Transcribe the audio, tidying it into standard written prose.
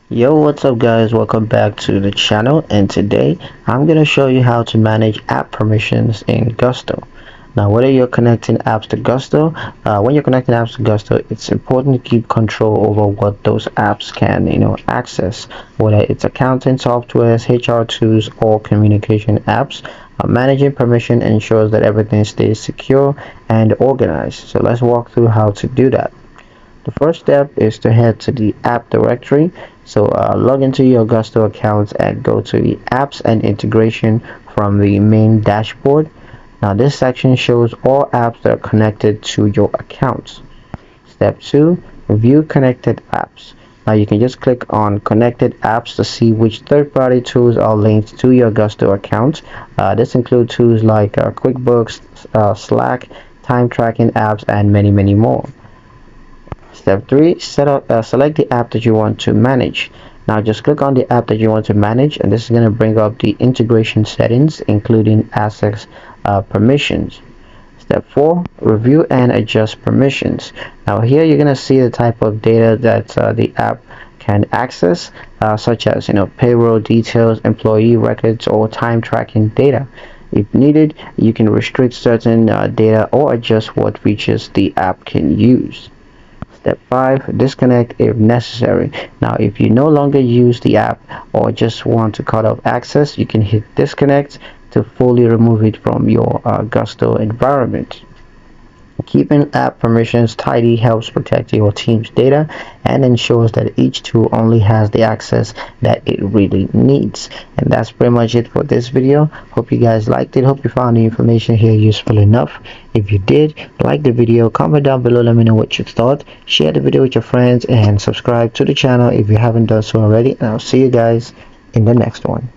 Yo, what's up guys? Welcome back to the channel, and today I'm going to show you how to manage app permissions in Gusto. Now, whether you're connecting apps to Gusto, when you're connecting apps to Gusto, it's important to keep control over what those apps can, access, whether it's accounting softwares, HR tools, or communication apps. Managing permission ensures that everything stays secure and organized. So let's walk through how to do that. The first step is to head to the app directory. So log into your Gusto account and go to the apps and integration from the main dashboard. Now this section shows all apps that are connected to your accounts. Step 2, view connected apps. Now you can just click on connected apps to see which third-party tools are linked to your Gusto account. This includes tools like QuickBooks, Slack, time tracking apps, and many more. Step 3, select the app that you want to manage. Now just click on the app that you want to manage, and this is going to bring up the integration settings, including access permissions. Step 4, review and adjust permissions. Now here you're going to see the type of data that the app can access, such as payroll details, employee records, or time tracking data. If needed, you can restrict certain data or adjust what features the app can use. Step 5, disconnect if necessary. Now if you no longer use the app or just want to cut off access, you can hit disconnect to fully remove it from your Gusto environment. Keeping app permissions tidy helps protect your team's data and ensures that each tool only has the access that it really needs. And that's pretty much it for this video. Hope you guys liked it. Hope you found the information here useful enough. If you did, like the video, comment down below, let me know what you thought. Share the video with your friends and subscribe to the channel if you haven't done so already. And I'll see you guys in the next one.